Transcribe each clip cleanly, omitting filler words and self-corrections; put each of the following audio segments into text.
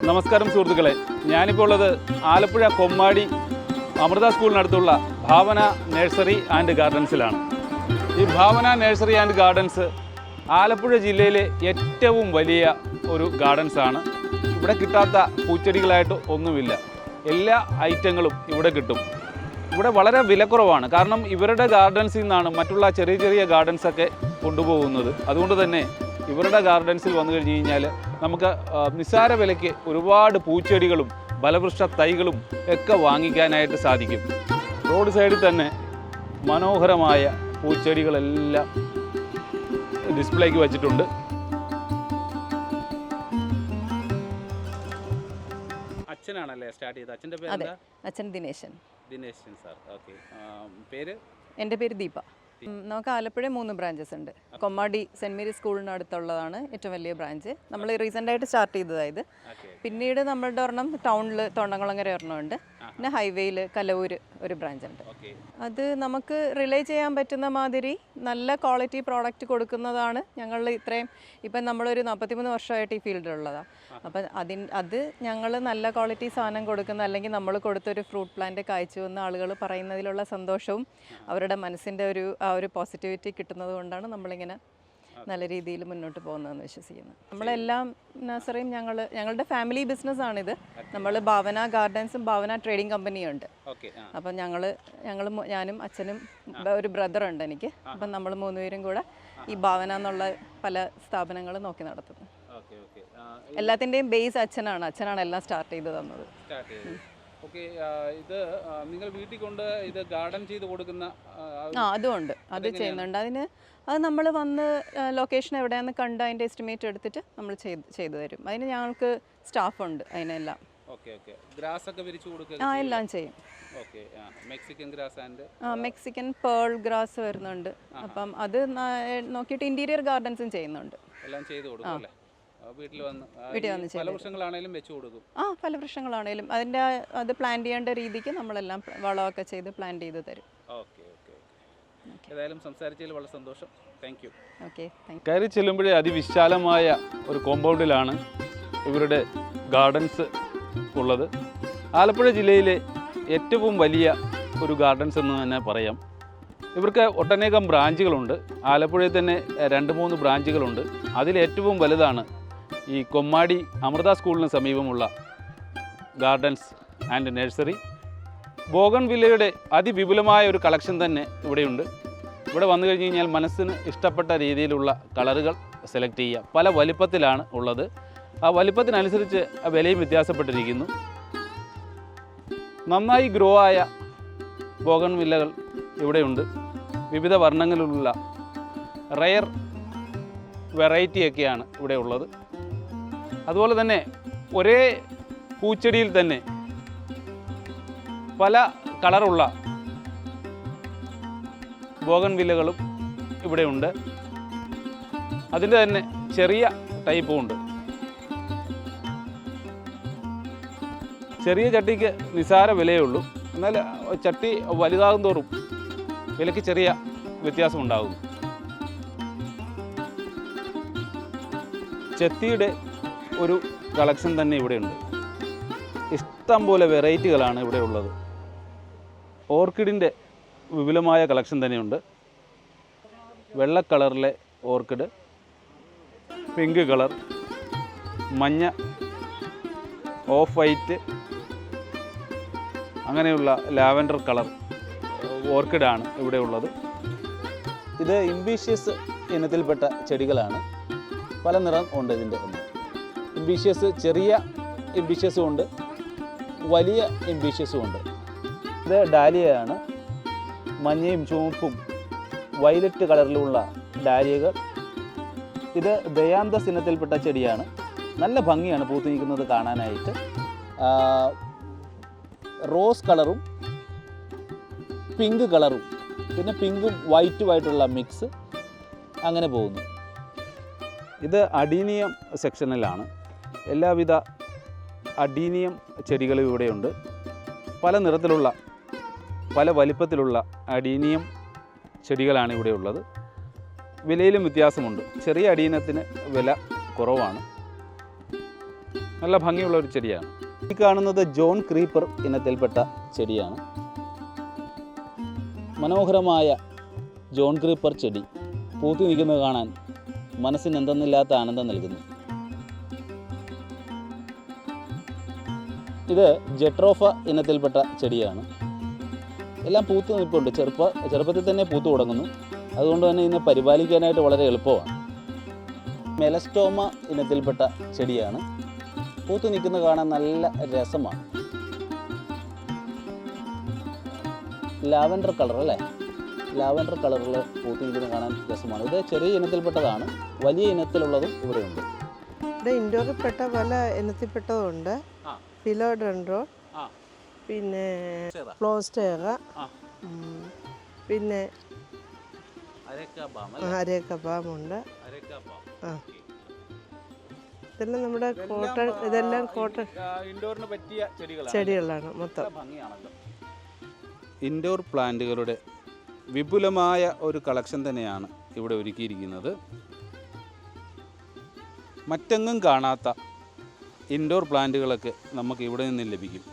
നമസ്കാരം സുഹൃത്തുക്കളെ, ഞാനിപ്പോൾ ഉള്ളത് ആലപ്പുഴ കൊമ്മാടി അമൃത സ്കൂളിനടുത്തുള്ള ഭാവന നഴ്സറി ആൻഡ് ഗാർഡൻസിലാണ്. ഈ ഭാവന നഴ്സറി ആൻഡ് ഗാർഡൻസ് ആലപ്പുഴ ജില്ലയിലെ ഏറ്റവും വലിയ ഒരു ഗാർഡൻസാണ്. ഇവിടെ കിട്ടാത്ത പൂച്ചെടികളായിട്ട് ഒന്നുമില്ല. എല്ലാ ഐറ്റങ്ങളും ഇവിടെ കിട്ടും. ഇവിടെ വളരെ വിലക്കുറവാണ്. കാരണം ഇവരുടെ ഗാർഡൻസിൽ നിന്നാണ് മറ്റുള്ള ചെറിയ ചെറിയ ഗാർഡൻസൊക്കെ കൊണ്ടുപോകുന്നത്. അതുകൊണ്ട് തന്നെ ഇവരുടെ ഗാർഡൻസിൽ വന്നു കഴിഞ്ഞ് കഴിഞ്ഞാൽ നമുക്ക് നിസ്സാര വിലയ്ക്ക് ഒരുപാട് പൂച്ചെടികളും ഫലവൃക്ഷ തൈകളും ഒക്കെ വാങ്ങിക്കാനായിട്ട് സാധിക്കും. റോഡ് സൈഡിൽ തന്നെ മനോഹരമായ പൂച്ചെടികളെല്ലാം ഡിസ്പ്ലേക്ക് വച്ചിട്ടുണ്ട്. അച്ഛനാണല്ലേ സ്റ്റാർട്ട് ചെയ്തത്? അച്ഛൻ്റെ പേര് എന്താ? അച്ഛൻ ദിനേശൻ. ദിനേശൻ സാർ. ഓക്കെ. പേര്? എൻ്റെ പേര് ദീപ. നമുക്ക് ആലപ്പുഴ 3 ബ്രാഞ്ചസ് ഉണ്ട്. കൊമ്മാടി സെൻറ് മേരീസ് സ്കൂളിന് അടുത്തുള്ളതാണ് ഏറ്റവും വലിയ ബ്രാഞ്ച്. നമ്മൾ റീസെൻ്റായിട്ട് സ്റ്റാർട്ട് ചെയ്തതായത്. പിന്നീട് നമ്മളുടെ ഒരെണ്ണം ടൗണിൽ തൊണ്ടംകുളങ്ങര ഒരെണ്ണമുണ്ട്. പിന്നെ ഹൈവേയിൽ കലവൂർ ഒരു ബ്രാഞ്ചുണ്ട്. അത് നമുക്ക് റിലേ ചെയ്യാൻ പറ്റുന്ന മാതിരി നല്ല ക്വാളിറ്റി പ്രോഡക്റ്റ് കൊടുക്കുന്നതാണ് ഞങ്ങൾ ഇത്രയും ഇപ്പം നമ്മളൊരു 43 വർഷമായിട്ട് ഈ ഫീൽഡിലുള്ളതാണ്. അപ്പം അത് ഞങ്ങൾ നല്ല ക്വാളിറ്റി സാധനം കൊടുക്കുന്ന, അല്ലെങ്കിൽ നമ്മൾ കൊടുത്തൊരു ഫ്രൂട്ട് പ്ലാന്റ് കായ്ച്ചു വന്ന ആളുകൾ പറയുന്നതിലുള്ള സന്തോഷവും അവരുടെ മനസ്സിൻ്റെ ആ ഒരു പോസിറ്റിവിറ്റി കിട്ടുന്നത് കൊണ്ടാണ് നമ്മളിങ്ങനെ നല്ല രീതിയിൽ മുന്നോട്ട് പോകുന്നതെന്ന് വിശ്വസിക്കുന്നു. നമ്മളെല്ലാം നഴ്സറിയും ഞങ്ങളുടെ ഫാമിലി ബിസിനസ്സാണിത്. നമ്മൾ ഭാവന ഗാർഡൻസും ഭാവന ട്രേഡിംഗ് കമ്പനിയും ഉണ്ട്. അപ്പം ഞാനും അച്ഛനും ഒരു ബ്രദറുണ്ട് എനിക്ക്. അപ്പം നമ്മൾ 3 പേരും കൂടെ ഈ ഭാവന എന്നുള്ള പല സ്ഥാപനങ്ങൾ നോക്കി നടത്തുന്നു. എല്ലാത്തിൻ്റെയും ബേസ് അച്ഛനാണ് എല്ലാം സ്റ്റാർട്ട് ചെയ്ത് തന്നത്. ഓക്കെ. ഇത് നിങ്ങൾ വീട്ടിൽ കൊണ്ട് ഇത് ഗാർഡൻ ചെയ്ത് കൊടുക്കുന്ന? അതുകൊണ്ട് അത് ചെയ്യുന്നുണ്ട്. അത് നമ്മൾ വന്ന് ലൊക്കേഷൻ എവിടെയാണെന്ന് കണ്ട് അതിൻ്റെ എസ്റ്റിമേറ്റ് എടുത്തിട്ട് നമ്മൾ ചെയ്തു തരും. അതിന് ഞങ്ങൾക്ക് സ്റ്റാഫുണ്ട് അതിനെല്ലാം. ഗ്രാസ് ഒക്കെ വിരിച്ചു കൊടുക്കുക? എല്ലാം ചെയ്യും. Mexican grass and Mexican pearl grass വരുന്നുണ്ട്. അപ്പം അത് നോക്കിയിട്ട് ഇന്റീരിയർ ഗാർഡൻസും ചെയ്യുന്നുണ്ട്. എല്ലാം ചെയ്തു കൊടുക്കും. വീട്ടിൽ വന്ന് ഫലവൃക്ഷങ്ങളാണേലും വെച്ച് കൊടുക്കും? ഫലവൃക്ഷങ്ങളാണേലും അത് പ്ലാൻ ചെയ്യേണ്ട രീതിക്ക് നമ്മളെല്ലാം വളമൊക്കെ ചെയ്ത് പ്ലാൻ ചെയ്ത് തരും. ഏതായാലും സംസാരിച്ചതിൽ വളരെ സന്തോഷം. Thank you. കയറി ചെല്ലുമ്പോഴേ അതിവിശാലമായ ഒരു കോമ്പൗണ്ടിലാണ് ഇവരുടെ ഗാർഡൻസ് ഉള്ളത്. ആലപ്പുഴ ജില്ലയിലെ ഏറ്റവും വലിയ ഒരു ഗാർഡൻസ് എന്ന് തന്നെ പറയാം. ഇവർക്ക് ഒട്ടനേകം ബ്രാഞ്ചുകളുണ്ട്. ആലപ്പുഴയിൽ തന്നെ 2-3 ബ്രാഞ്ചുകളുണ്ട്. അതിലേറ്റവും വലുതാണ് ഈ കൊമ്മാടി അമൃത സ്കൂളിന് സമീപമുള്ള ഗാർഡൻസ് ആൻഡ് നഴ്സറി. ബോഗൺവില്ലയുടെ അതിവിപുലമായ ഒരു കളക്ഷൻ തന്നെ ഇവിടെയുണ്ട്. ഇവിടെ വന്നു കഴിഞ്ഞ് കഴിഞ്ഞാൽ മനസ്സിന് ഇഷ്ടപ്പെട്ട രീതിയിലുള്ള കളറുകൾ സെലക്ട് ചെയ്യുക. പല വലിപ്പത്തിലാണ് ഉള്ളത്. ആ വലിപ്പത്തിനനുസരിച്ച് വിലയും വ്യത്യാസപ്പെട്ടിരിക്കുന്നു. നന്നായി ഗ്രോ ആയ ബോഗൺവില്ലകൾ ഇവിടെയുണ്ട്. വിവിധ വർണ്ണങ്ങളിലുള്ള റെയർ വെറൈറ്റിയൊക്കെയാണ് ഇവിടെ ഉള്ളത്. അതുപോലെ തന്നെ ഒരേ പൂച്ചെടിയിൽ തന്നെ പല കളറുള്ള ബോഗൺവില്ലകളും ഇവിടെയുണ്ട്. അതിൻ്റെ തന്നെ ചെറിയ ടൈപ്പും ഉണ്ട്. ചെറിയ ചട്ടിക്ക് നിസാര വിലയേ ഉള്ളൂ. എന്നാൽ ചട്ടി വലുതാകും തോറും വിലയ്ക്ക് ചെറിയ വ്യത്യാസമുണ്ടാകും. ചെത്തിയുടെ ഒരു കളക്ഷൻ തന്നെ ഇവിടെയുണ്ട്. ഇഷ്ടം പോലെ വെറൈറ്റികളാണ് ഇവിടെ ഉള്ളത്. ഓർക്കിഡിൻ്റെ വിപുലമായ കളക്ഷൻ തന്നെയുണ്ട്. വെള്ള കളറിലെ ഓർക്കിഡ്, പിങ്ക് കളർ, മഞ്ഞ, ഓഫ് വൈറ്റ്, അങ്ങനെയുള്ള ലാവൻഡർ കളർ ഓർക്കിഡാണ് ഇവിടെ ഉള്ളത്. ഇത് ഇംബീഷ്യസ് ഇനത്തിൽപ്പെട്ട ചെടികളാണ്. പല നിറം ഉണ്ട് ഇതിൻ്റെ. ഇംബീഷ്യസ്, ചെറിയ ഇംബീഷ്യസും ഉണ്ട്, വലിയ ഇംബീഷ്യസും ഉണ്ട്. ഇത് ഡാലിയയാണ്. മഞ്ഞയും ചുവപ്പും വയലറ്റ് കളറിലുള്ള ഡാലിയകൾ. ഇത് ദയാന്തസ് ഇനത്തിൽപ്പെട്ട ചെടിയാണ്. നല്ല ഭംഗിയാണ് പൂത്തു നിൽക്കുന്നത് കാണാനായിട്ട്. റോസ് കളറും പിങ്ക് കളറും, പിന്നെ പിങ്കും വൈറ്റുമായിട്ടുള്ള മിക്സ്, അങ്ങനെ പോകുന്നു. ഇത് അഡീനിയം സെക്ഷനിലാണ്. എല്ലാവിധ അഡീനിയം ചെടികളും ഇവിടെയുണ്ട്. പല നിറത്തിലുള്ള പല വലിപ്പത്തിലുള്ള അഡീനിയം ചെടികളാണ് ഇവിടെ ഉള്ളത്. വിലയിലും വ്യത്യാസമുണ്ട്. ചെറിയ അഡീനത്തിന് വില കുറവാണ്. നല്ല ഭംഗിയുള്ള ഒരു ചെടിയാണ്. ഈ കാണുന്നത് ജോൺ ക്രീപ്പർ ഇനത്തിൽപ്പെട്ട ചെടിയാണ്. മനോഹരമായ ജോൺ ക്രീപ്പർ ചെടി പൂത്തു നിൽക്കുന്നത് കാണാൻ മനസ്സിന് എന്തെന്നില്ലാത്ത ആനന്ദം നൽകുന്നു. ഇത് ജെട്രോഫ ഇനത്തിൽപ്പെട്ട ചെടിയാണ്. എല്ലാം പൂത്തു നിൽപ്പുണ്ട്. ചെറുപ്പത്തിൽ തന്നെ പൂത്തു തുടങ്ങുന്നു. അതുകൊണ്ട് തന്നെ ഇതിനെ പരിപാലിക്കാനായിട്ട് വളരെ എളുപ്പമാണ്. മെലസ്റ്റോമ ഇനത്തിൽപ്പെട്ട ചെടിയാണ്. പൂത്തു നിൽക്കുന്നത് കാണാൻ നല്ല രസമാണ്. ലാവൻഡർ കളർ അല്ലേ? ലാവൻഡർ കളറിൽ പൂത്തു നിൽക്കുന്നത് കാണാൻ രസമാണ്. ഇത് ചെറിയ ഇനത്തിൽപ്പെട്ടതാണ്. വലിയ ഇനത്തിലുള്ളതും ഇവിടെയുണ്ട്. ഇവിടെ ഇൻഡോറിൽപ്പെട്ട പല ഇനത്തിൽപ്പെട്ടതുണ്ട്. ഫിലോഡെൻഡ്രോൺ, പിന്നെ ഫ്ലോസ്റ്റേറ, പിന്നെ അരേക്കബാമുണ്ട്. ഇതെല്ലാം നമ്മുടെ കോട്ടൺ, ഇതെല്ലാം കോട്ടൺ ഇൻഡോറിന് പറ്റിയ ചെടികളാണ് മൊത്തം. ഇൻഡോർ പ്ലാന്റുകളുടെ വിപുലമായ ഒരു കളക്ഷൻ തന്നെയാണ് ഇവിടെ ഒരുക്കിയിരിക്കുന്നത്. മറ്റെങ്ങും കാണാത്ത ഇൻഡോർ പ്ലാന്റുകളൊക്കെ നമുക്ക് ഇവിടെ നിന്ന് ലഭിക്കും.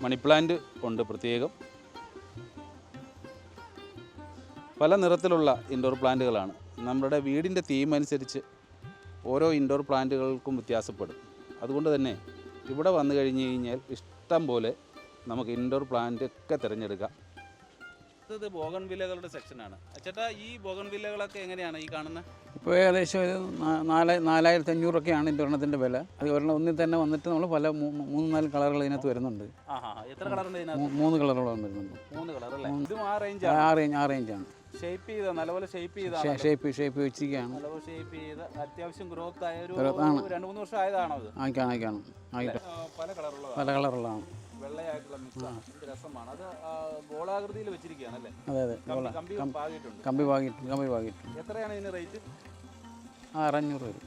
മണി പ്ലാന്റ് ഉണ്ട് പ്രത്യേകം. പല നിറത്തിലുള്ള ഇൻഡോർ പ്ലാന്റുകളാണ്. നമ്മുടെ വീടിൻ്റെ തീം അനുസരിച്ച് ഓരോ ഇൻഡോർ പ്ലാന്റുകൾക്കും വ്യത്യാസപ്പെടും. അതുകൊണ്ട് തന്നെ ഇവിടെ വന്നു കഴിഞ്ഞ് കഴിഞ്ഞാൽ ഇഷ്ടം പോലെ നമുക്ക് ഇൻഡോർ പ്ലാന്റ് ഒക്കെ തിരഞ്ഞെടുക്കാം. ഇത് ബോഗൺവില്ലകളുടെ സെക്ഷനാണ്. ചേട്ടാ, ഈ ബോഗൺവില്ലകളൊക്കെ എങ്ങനെയാണ് ഈ കാണുന്നത്? ഇപ്പോൾ ഏകദേശം ഇത് 4500 ഇതൊരെണ്ണത്തിൻ്റെ വില. അത് ഒന്നിൽ തന്നെ വന്നിട്ട് നമ്മൾ പല 3-4 കളറുകൾ ഇതിനകത്ത് വരുന്നുണ്ട്. എത്ര കളറുണ്ട് ഇതിനകത്ത്? 3 കളറുകളും വരുന്നുണ്ട്. 3 കളർ അല്ലേ? ഇതും ആ റേഞ്ചാണ്. ഷേപ്പ് ചെയ്ത നല്ലപോലെ ഷേപ്പ് വെച്ചിരിക്കുകയാണ്. നല്ലപോലെ ഷേപ്പ് ചെയ്ത് അത്യാവശ്യം ഗ്രോത്ത് ആയ ഒരു 2-3 വർഷം ആയതാണോ ഇത്? ആയിക്കാണ്. പല കളറുള്ളതാണ്. വെള്ളയായിട്ടുള്ള മിക്സ് രസമാണ്. അത് ഗോളാകൃതിയിൽ വെച്ചിരിക്കുകയാണ് അല്ലേ? അതെ. കമ്പി പാകിയിട്ടുണ്ട്. എത്രയാണ് ഇതിന് റേറ്റ്? 600 വരും.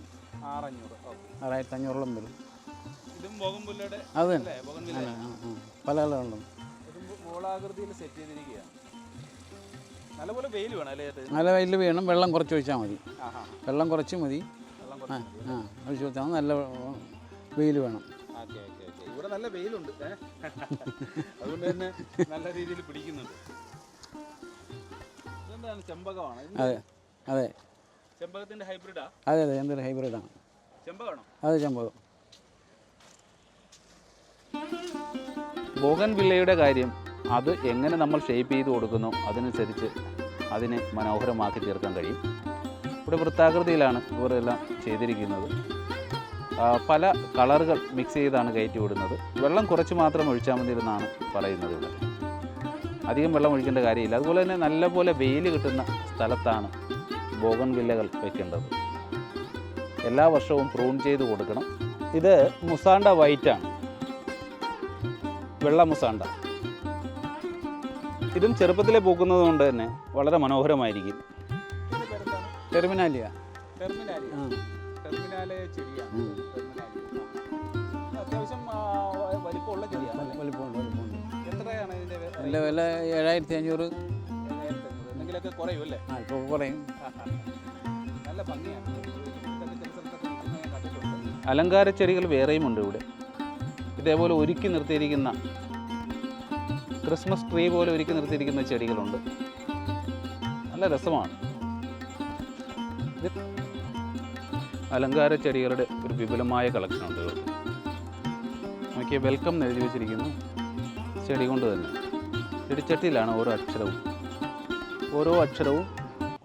6500 വരും. ഇതും ബോഗൺവില്ലയുടെ അത് അല്ലേ? ബോഗൺവില്ല പല കളറുകളും. ഇതും ഗോളാകൃതിയിൽ സെറ്റ് ചെയ്തിരിക്കുകയാണ്. നല്ലപോലെ വെയിൽ വേണം അല്ലേ? നല്ല വെയിൽ വേണം. വെള്ളം കുറച്ച് ഒഴിച്ചാൽ മതി. വെള്ളം കുറച്ച് മതി. ഒഴിച്ച് കൊടുത്താൽ നല്ല വെയിൽ വേണം. ഇവിടെ നല്ല വെയിലുണ്ട്. അതുകൊണ്ട് തന്നെ നല്ല രീതിയിൽ പിടിക്കുന്നുണ്ട്. ഇതെന്താണ്? ചെമ്പകമാണ്. അതെ. ചെമ്പകത്തിന്റെ ഹൈബ്രിഡാ? അതെ. എന്തൊരു ഹൈബ്രിഡാണ്. ചെമ്പകമാണോ? അതെ, ചെമ്പകം. ബോഗൺവില്ലയുടെ കാര്യം അത് എങ്ങനെ നമ്മൾ ഷേപ്പ് ചെയ്ത് കൊടുക്കുന്നോ അതനുസരിച്ച് അതിനെ മനോഹരമാക്കി തീർക്കാൻ കഴിയും. ഇവിടെ വൃത്താകൃതിയിലാണ് ഇവരെല്ലാം ചെയ്തിരിക്കുന്നത്. പല കളറുകൾ മിക്സ് ചെയ്താണ് കയറ്റി വിടുന്നത്. വെള്ളം കുറച്ച് മാത്രം ഒഴിച്ചാൽ മതി എന്നാണ് പറയുന്നത്. ഇവിടെ അധികം വെള്ളം ഒഴിക്കേണ്ട കാര്യമില്ല. അതുപോലെ തന്നെ നല്ലപോലെ വെയിൽ കിട്ടുന്ന സ്ഥലത്താണ് ബോഗൺവില്ലകൾ വെക്കേണ്ടത്. എല്ലാ വർഷവും പ്രൂൺ ചെയ്ത് കൊടുക്കണം. ഇത് മുസാണ്ട വൈറ്റാണ്, വെള്ള മുസാണ്ട. ഇതും ചെറുപ്പത്തിലെ പൂക്കുന്നത് കൊണ്ട് തന്നെ വളരെ മനോഹരമായിരിക്കും. ടെർമിനാലിയ ചെടിയാണ്. അത്യാവശ്യം വലിപ്പമുള്ള ചെടിയാണ്. എത്രയാണ് ഇതിൻ്റെ വില? 7500. എന്തെങ്കിലുമൊക്കെ കുറയും അല്ലേ? ഇപ്പോൾ കുറയും. നല്ല ഭംഗിയാണ്. അലങ്കാര ചെടികൾ വേറെയുമുണ്ട് ഇവിടെ. ഇതേപോലെ ഒരുക്കി നിർത്തിയിരിക്കുന്ന ക്രിസ്മസ് ട്രീ പോലെ ഒരുക്കി നിർത്തിയിരിക്കുന്ന ചെടികളുണ്ട്. നല്ല രസമാണ്. അലങ്കാര ചെടികളുടെ ഒരു വിപുലമായ കളക്ഷനുണ്ട് ഇവർക്ക്. നോക്കിയാൽ വെൽക്കം എന്ന് എഴുതി വെച്ചിരിക്കുന്നു. ചെടി കൊണ്ട് തന്നെ ചെടിച്ചട്ടിയിലാണ് ഓരോ അക്ഷരവും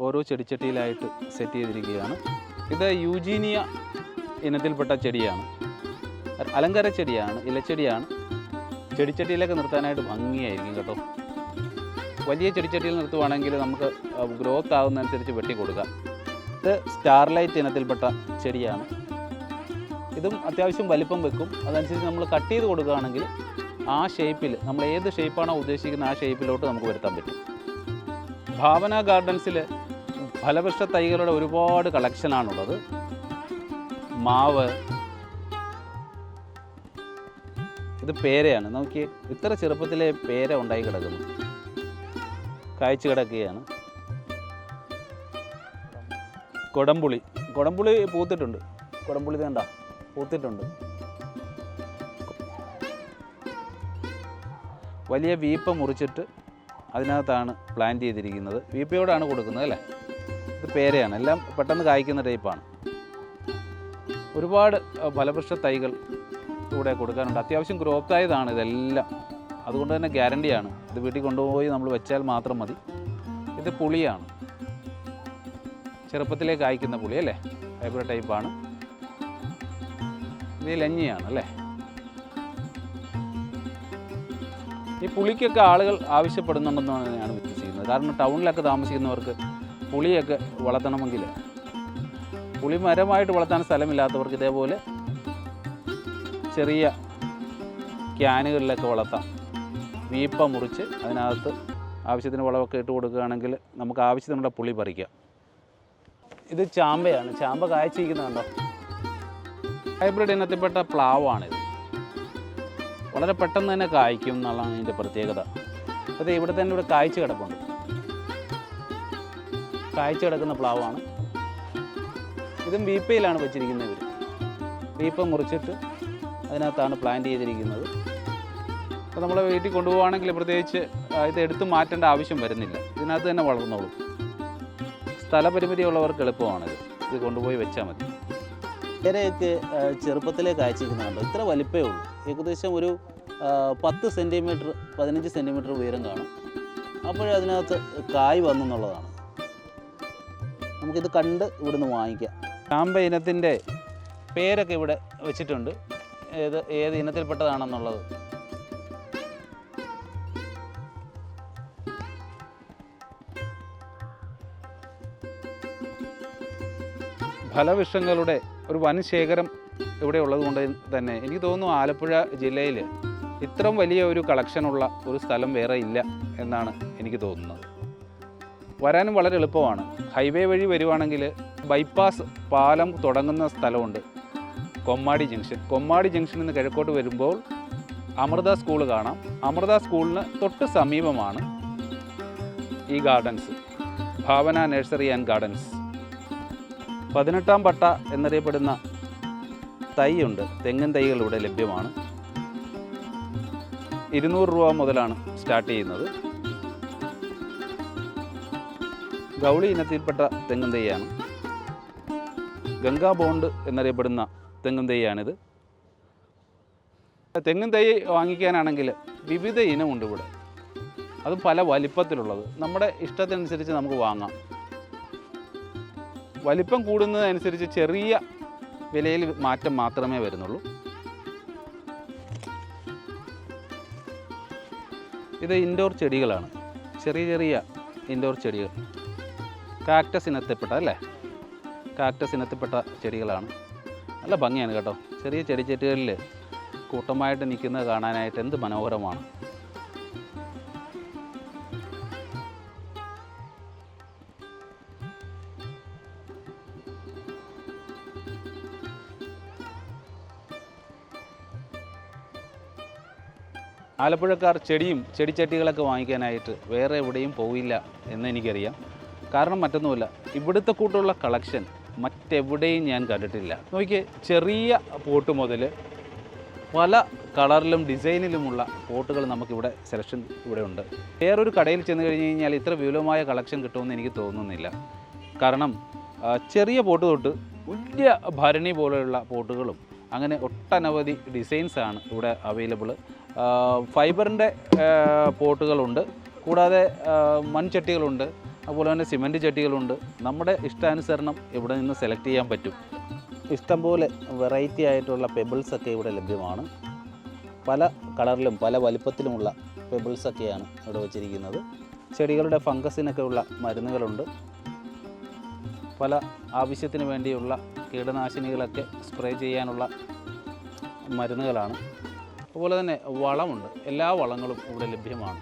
ഓരോ ചെടിച്ചട്ടിയിലായിട്ട് സെറ്റ് ചെയ്തിരിക്കുകയാണ്. ഇത് യൂജീനിയ ഇനത്തിൽപ്പെട്ട ചെടിയാണ്. അലങ്കാര ചെടിയാണ്, ഇലച്ചെടിയാണ്. ചെടിച്ചട്ടിയിലൊക്കെ നിർത്താനായിട്ട് ഭംഗിയായിരിക്കും കേട്ടോ. വലിയ ചെടിച്ചട്ടിയിൽ നിർത്തുവാണെങ്കിൽ നമുക്ക് ഗ്രോത്ത് ആകുന്നതനുസരിച്ച് വെട്ടി കൊടുക്കാം. ഇത് സ്റ്റാർലൈറ്റ് ഇനത്തിൽപ്പെട്ട ചെടിയാണ്. ഇതും അത്യാവശ്യം വലിപ്പം വെക്കും. അതനുസരിച്ച് നമ്മൾ കട്ട് ചെയ്ത് കൊടുക്കുകയാണെങ്കിൽ ആ ഷേപ്പിൽ നമ്മൾ ഏത് ഷേപ്പാണോ ഉദ്ദേശിക്കുന്നത് ആ ഷേപ്പിലോട്ട് നമുക്ക് വരുത്താൻ പറ്റും. ഭാവന ഗാർഡൻസിൽ ഫലവൃക്ഷ തൈകളുടെ ഒരുപാട് കളക്ഷനാണുള്ളത്. മാവ്, ഇത് പേരയാണ്. നോക്കിയേ, ഇത്ര ചെറുപ്പത്തിലെ പേര ഉണ്ടായി കിടക്കുന്നു, കായ്ച്ചു കിടക്കുകയാണ്. കൊടംപുളി പൂത്തിട്ടുണ്ട്. കൊടംപുളി വേണ്ട, പൂത്തിട്ടുണ്ട്. വലിയ വീപ്പ മുറിച്ചിട്ട് അതിനകത്താണ് പ്ലാന്റ് ചെയ്തിരിക്കുന്നത്. വീപ്പയോടാണ് കൊടുക്കുന്നത് അല്ലേ. ഇത് പേരയാണ്, എല്ലാം പെട്ടെന്ന് കായ്ക്കുന്ന ടൈപ്പാണ്. ഒരുപാട് ഫലവൃക്ഷ തൈകൾ ഇവിടെ കൊടുക്കാനുണ്ട്. അത്യാവശ്യം ഗ്രോത്ത് ആയതാണ് ഇതെല്ലാം, അതുകൊണ്ട് തന്നെ ഗ്യാരണ്ടിയാണ്. ഇത് വീട്ടിൽ കൊണ്ടുപോയി നമ്മൾ വെച്ചാൽ മാത്രം മതി. ഇത് പുളിയാണ്, ചെറുപ്പത്തിലേ കായ്ക്കുന്ന പുളി അല്ലേ, ഹൈബ്രിഡ് ടൈപ്പാണ്. ഇത് ലഞ്ഞിയാണ് അല്ലേ. ഈ പുളിക്കൊക്കെ ആളുകൾ ആവശ്യപ്പെടുന്നുണ്ടെന്നാണ് ഞാൻ വിശ്വസിക്കുന്നത്. കാരണം ടൗണിലൊക്കെ താമസിക്കുന്നവർക്ക് പുളിയൊക്കെ വളർത്തണമെങ്കിൽ, പുളി മരമായിട്ട് വളർത്താൻ സ്ഥലമില്ലാത്തവർക്ക് ഇതേപോലെ ചെറിയ ക്യാനുകളിലൊക്കെ വളർത്താം. വീപ്പ മുറിച്ച് അതിനകത്ത് ആവശ്യത്തിന് വളമൊക്കെ ഇട്ട് കൊടുക്കുകയാണെങ്കിൽ നമുക്ക് ആവശ്യത്തിനുള്ള പുളി പറിക്കാം. ഇത് ചാമ്പയാണ്, ചാമ്പ കായ്ച്ചിരിക്കുന്നുണ്ടോ. ഹൈബ്രിഡ് ഇനത്തിൽപ്പെട്ട പ്ലാവാണിത്. വളരെ പെട്ടെന്ന് തന്നെ കായ്ക്കും എന്നുള്ളതാണ് ഇതിൻ്റെ പ്രത്യേകത. അത് ഇവിടെ തന്നെ ഇവിടെ കായ്ച്ച് കിടപ്പുണ്ട്. കായ്ച്ച് കിടക്കുന്ന പ്ലാവാണ്. ഇതും വീപ്പയിലാണ് വെച്ചിരിക്കുന്നത്. ഇവർ വീപ്പ മുറിച്ചിട്ട് അതിനകത്താണ് പ്ലാന്റ് ചെയ്തിരിക്കുന്നത്. അപ്പോൾ നമ്മൾ വീട്ടിൽ കൊണ്ടുപോവുകയാണെങ്കിൽ പ്രത്യേകിച്ച് ഇത് എടുത്ത് മാറ്റേണ്ട ആവശ്യം വരുന്നില്ല, ഇതിനകത്ത് തന്നെ വളർന്നോളും. സ്ഥലപരിമിതി ഉള്ളവർക്ക് എളുപ്പമാണിത്, ഇത് കൊണ്ടുപോയി വെച്ചാൽ മതി. പേരയൊക്കെ ചെറുപ്പത്തിലേ കായ്ച്ചിരിക്കുന്നുണ്ടോ. ഇത്ര വലിപ്പമേ ഉള്ളൂ, ഏകദേശം ഒരു 10 സെൻറ്റിമീറ്റർ 15 സെൻറ്റിമീറ്റർ ഉയരം കാണും. അപ്പോഴേ അതിനകത്ത് കായ് വന്നെന്നുള്ളതാണ്. നമുക്കിത് കണ്ട് ഇവിടുന്ന് വാങ്ങിക്കാം. ചാമ്പ ഇനത്തിൻ്റെ പേരൊക്കെ ഇവിടെ വെച്ചിട്ടുണ്ട്, ഏത് ഇനത്തിൽപ്പെട്ടതാണെന്നുള്ളത്. ഫലവൃക്ഷങ്ങളുടെ ഒരു വൻ ശേഖരം ഇവിടെ ഉള്ളതുകൊണ്ട് തന്നെ എനിക്ക് തോന്നുന്നു ആലപ്പുഴ ജില്ലയിൽ ഇത്രയും വലിയ ഒരു കളക്ഷനുള്ള ഒരു സ്ഥലം വേറെ ഇല്ല എന്നാണ് എനിക്ക് തോന്നുന്നത്. വരാനും വളരെ എളുപ്പമാണ്. ഹൈവേ വഴി വരുവാണെങ്കിൽ ബൈപ്പാസ് പാലം തുടങ്ങുന്ന സ്ഥലമുണ്ട്, കൊമ്മാടി ജംഗ്ഷൻ. കൊമ്മാടി ജംഗ്ഷനിൽ നിന്ന് കിഴക്കോട്ട് വരുമ്പോൾ അമൃത സ്കൂൾ കാണാം. അമൃത സ്കൂളിന് തൊട്ട് സമീപമാണ് ഈ gardens, Bhavana nursery and gardens. 18-ാം പട്ട എന്നറിയപ്പെടുന്ന തൈയുണ്ട്, തെങ്ങിൻ തൈകൾ ഇവിടെ ലഭ്യമാണ്. 200 രൂപ മുതലാണ് സ്റ്റാർട്ട് ചെയ്യുന്നത്. ഗൗളി ഇനത്തിൽപ്പെട്ട തെങ്ങിൻ തൈയാണ്. ഗംഗാ ബോണ്ട് എന്നറിയപ്പെടുന്ന തെങ്ങിൻ തൈയാണിത്. തെങ്ങിൻ തൈ വാങ്ങിക്കാനാണെങ്കിൽ വിവിധ ഇനമുണ്ട് ഇവിടെ, അതും പല വലിപ്പത്തിലുള്ളത്. നമ്മുടെ ഇഷ്ടത്തിനനുസരിച്ച് നമുക്ക് വാങ്ങാം. വലിപ്പം കൂടുന്നതനുസരിച്ച് ചെറിയ വിലയിൽ മാറ്റം മാത്രമേ വരുന്നുള്ളൂ. ഇത് ഇൻഡോർ ചെടികളാണ്, ചെറിയ ചെറിയ ഇൻഡോർ ചെടികൾ. കാക്ടസ് ഇനത്തിൽപ്പെട്ട അല്ലേ, കാക്ടസ് ഇനത്തിൽപ്പെട്ട ചെടികളാണ്. നല്ല ഭംഗിയാണ് കേട്ടോ. ചെറിയ ചെടിച്ചട്ടികളിൽ കൂട്ടമായിട്ട് നിൽക്കുന്നത് കാണാനായിട്ട് എന്ത് മനോഹരമാണ്. ആലപ്പുഴക്കാർ ചെടിയും ചെടിച്ചട്ടികളൊക്കെ വാങ്ങിക്കാനായിട്ട് വേറെ എവിടെയും പോവില്ല എന്ന് എനിക്കറിയാം. കാരണം മറ്റൊന്നുമില്ല, ഇവിടുത്തെ കൂട്ടുള്ള കളക്ഷൻ മറ്റെവിടെയും ഞാൻ കണ്ടിട്ടില്ല. നോക്കിയേ, ചെറിയ പോട്ട് മുതൽ പല കളറിലും ഡിസൈനിലുമുള്ള പോട്ടുകൾ നമുക്കിവിടെ സെലക്ഷൻ ഇവിടെ ഉണ്ട്. വേറൊരു കടയിൽ ചെന്ന് കഴിഞ്ഞ് കഴിഞ്ഞാൽ ഇത്ര വിപുലമായ കളക്ഷൻ കിട്ടുമെന്ന് എനിക്ക് തോന്നുന്നില്ല. കാരണം ചെറിയ പോട്ട് തൊട്ട് വലിയ ഭരണി പോലെയുള്ള പോട്ടുകളും അങ്ങനെ ഒട്ടനവധി ഡിസൈൻസാണ് ഇവിടെ അവൈലബിൾ. ഫൈബറിൻ്റെ പോട്ടുകളുണ്ട്, കൂടാതെ മൺചട്ടികളുണ്ട്, അതുപോലെ തന്നെ സിമൻറ്റ് ചട്ടികളുണ്ട്. നമ്മുടെ ഇഷ്ടാനുസരണം ഇവിടെ നിന്ന് സെലക്ട് ചെയ്യാൻ പറ്റും. ഇഷ്ടംപോലെ വെറൈറ്റി ആയിട്ടുള്ള പെബിൾസൊക്കെ ഇവിടെ ലഭ്യമാണ്. പല കളറിലും പല വലിപ്പത്തിലുമുള്ള പെബിൾസൊക്കെയാണ് ഇവിടെ വച്ചിരിക്കുന്നത്. ചെടികളുടെ ഫംഗസിനൊക്കെ ഉള്ള മരുന്നുകളുണ്ട്. പല ആവശ്യത്തിന് വേണ്ടിയുള്ള കീടനാശിനികളൊക്കെ സ്പ്രേ ചെയ്യാനുള്ള മരുന്നുകളാണ്. അതുപോലെ തന്നെ വളമുണ്ട്, എല്ലാ വളങ്ങളും ഇവിടെ ലഭ്യമാണ്.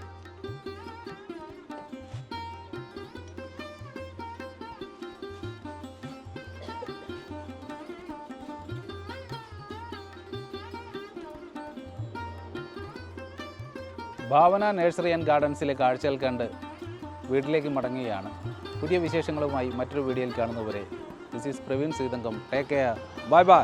ഭാവന നഴ്സറി ആൻഡ് ഗാർഡൻസിലെ കാഴ്ചകൾ കണ്ട് വീട്ടിലേക്ക് മടങ്ങുകയാണ്. പുതിയ വിശേഷങ്ങളുമായി മറ്റൊരു വീഡിയോയിൽ കാണുന്നവരെ this is Praveen Seethankam. Take care, bye by.